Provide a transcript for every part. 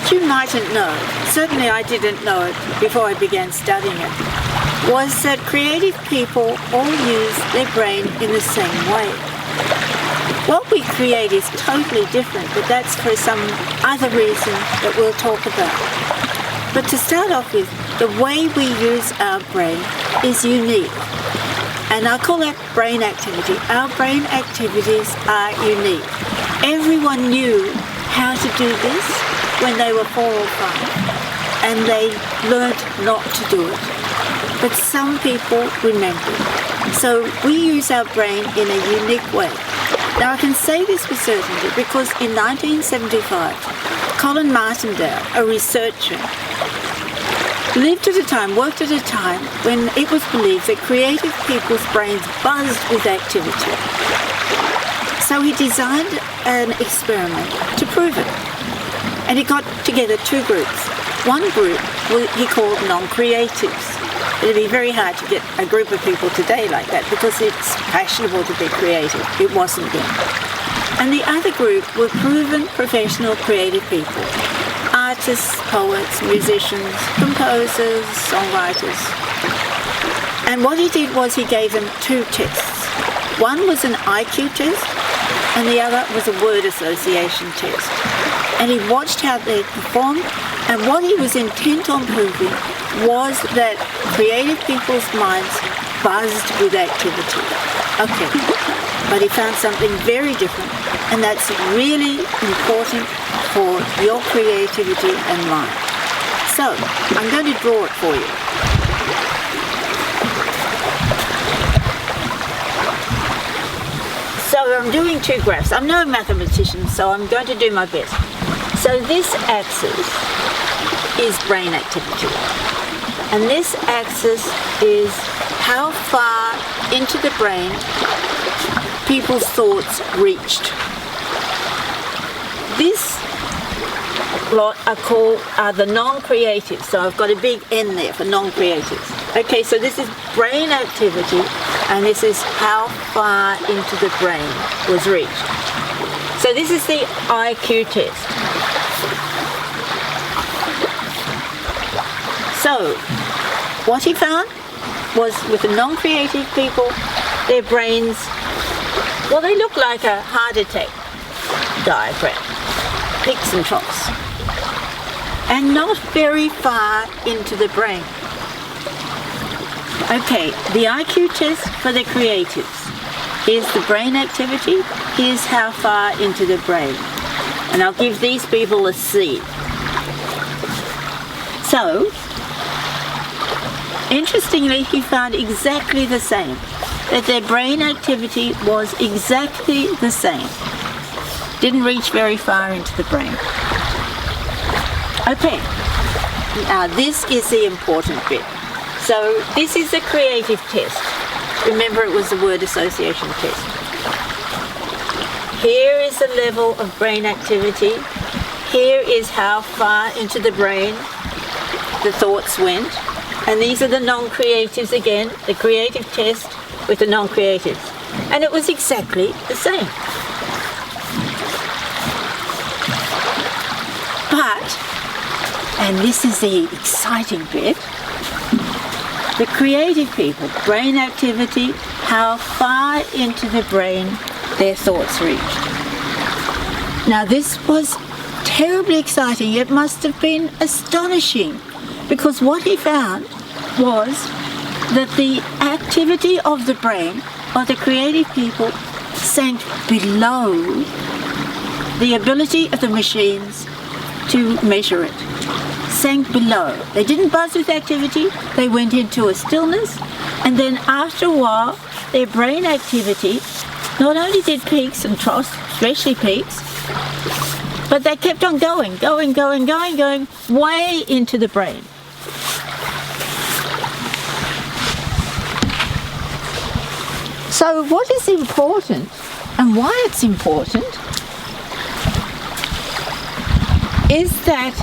what you mightn't know, certainly I didn't know it before I began studying it, was that creative people all use their brain in the same way. What we create is totally different, but that's for some other reason that we'll talk about. But to start off with, the way we use our brain is unique. And I call that brain activity. Our brain activities are unique. Everyone knew how to do this when they were 4 or 5, and they learnt not to do it. But some people remembered. So we use our brain in a unique way. Now I can say this with certainty because in 1975, Colin Martindale, a researcher, worked at a time when it was believed that creative people's brains buzzed with activity. So he designed an experiment to prove it. And he got together 2 groups. One group he called non-creatives. It'd be very hard to get a group of people today like that because it's fashionable to be creative. It wasn't then. And the other group were proven professional creative people. Artists, poets, musicians, composers, songwriters. And what he did was he gave them 2 tests. One was an IQ test and the other was a word association test. And he watched how they performed, and what he was intent on proving was that creative people's minds buzzed with activity. Okay, but he found something very different, and that's really important for your creativity and mine. So, I'm going to draw it for you. So I'm doing 2 graphs. I'm no mathematician, so I'm going to do my best. So this axis is brain activity. And this axis is how far into the brain people's thoughts reached. This lot are the non-creatives. So I've got a big N there for non-creatives. Okay, so this is brain activity, and this is how far into the brain was reached. So this is the IQ test. So, what he found was with the non-creative people, their brains, well, they look like a heart attack diagram, peaks and troughs, and not very far into the brain. Okay, the IQ test for the creatives. Here's the brain activity, here's how far into the brain. And I'll give these people a C. So, interestingly, he found exactly the same, that their brain activity was exactly the same. Didn't reach very far into the brain. Okay, now this is the important bit. So this is the creative test. Remember, it was the word association test. Here is the level of brain activity. Here is how far into the brain the thoughts went. And these are the non-creatives again, the creative test with the non-creatives. And it was exactly the same. But, and this is the exciting bit, the creative people, brain activity, how far into the brain their thoughts reached. Now this was terribly exciting. It must have been astonishing, because what he found was that the activity of the brain of the creative people sank below the ability of the machines to measure it. Sank below. They didn't buzz with activity, they went into a stillness, and then after a while their brain activity not only did peaks and troughs, especially peaks, but they kept on going way into the brain. So what is important and why it's important is that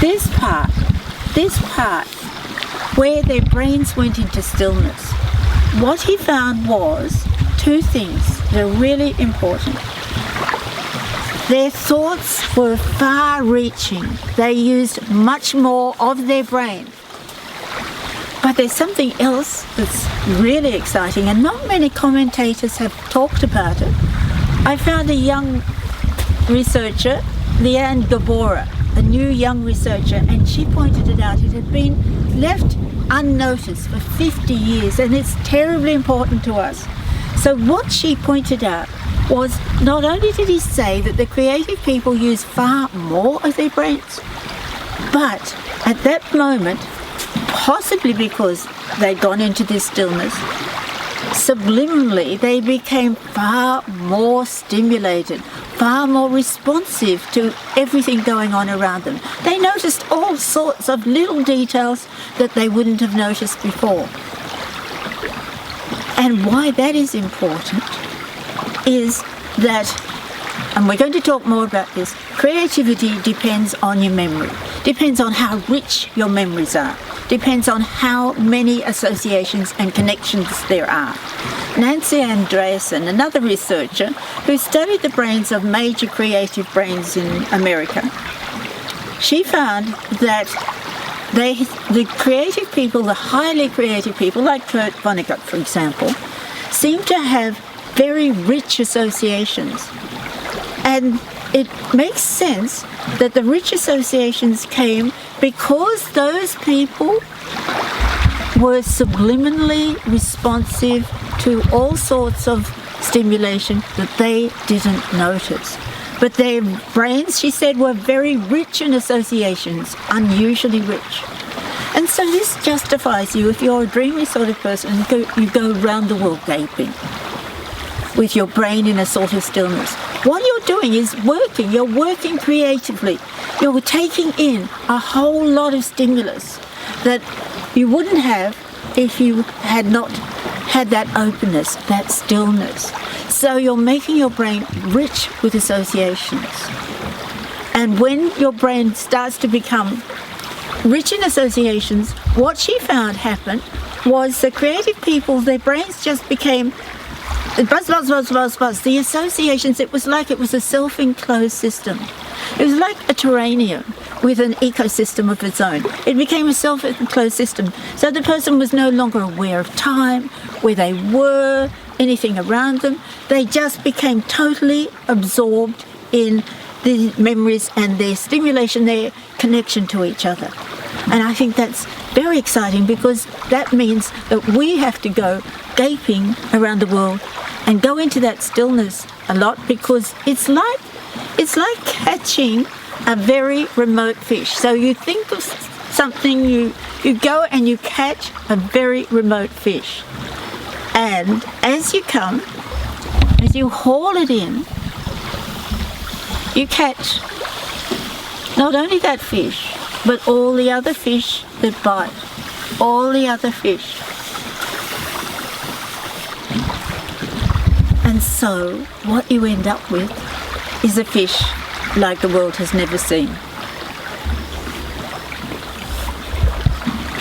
this part where their brains went into stillness, what he found was 2 things that are really important. Their thoughts were far-reaching. They used much more of their brain. But there's something else that's really exciting, and not many commentators have talked about it. I found a young researcher, Liane Gabora, a new young researcher, and she pointed it out. It had been left unnoticed for 50 years, and it's terribly important to us. So what she pointed out was, not only did he say that the creative people use far more of their brains, but at that moment, possibly because they'd gone into this stillness, subliminally they became far more stimulated, far more responsive to everything going on around them. They noticed all sorts of little details that they wouldn't have noticed before. And why that is important is that, and we're going to talk more about this, creativity depends on your memory, depends on how rich your memories are, depends on how many associations and connections there are. Nancy Andreasen, another researcher who studied the brains of major creative brains in America, she found that the creative people, the highly creative people, like Kurt Vonnegut, for example, seem to have very rich associations. And it makes sense that the rich associations came because those people were subliminally responsive to all sorts of stimulation that they didn't notice. But their brains, she said, were very rich in associations, unusually rich. And so this justifies you, if you're a dreamy sort of person, you go around the world gaping with your brain in a sort of stillness. What you're doing is working. You're working creatively. You're taking in a whole lot of stimulus that you wouldn't have if you had not had that openness, that stillness. So you're making your brain rich with associations. And when your brain starts to become rich in associations, what she found happened was the creative people, their brains just became buzz, buzz, buzz, buzz, buzz. The associations, it was like it was a self-enclosed system. It was like a terrarium with an ecosystem of its own. It became a self-enclosed system. So the person was no longer aware of time, where they were, anything around them. They just became totally absorbed in the memories and their stimulation, their connection to each other. And I think that's very exciting, because that means that we have to go gaping around the world and go into that stillness a lot, because it's like catching a very remote fish. So you think of something, you go and you catch a very remote fish. And as you haul it in, you catch not only that fish, but all the other fish that bite, all the other fish. And so what you end up with is a fish like the world has never seen.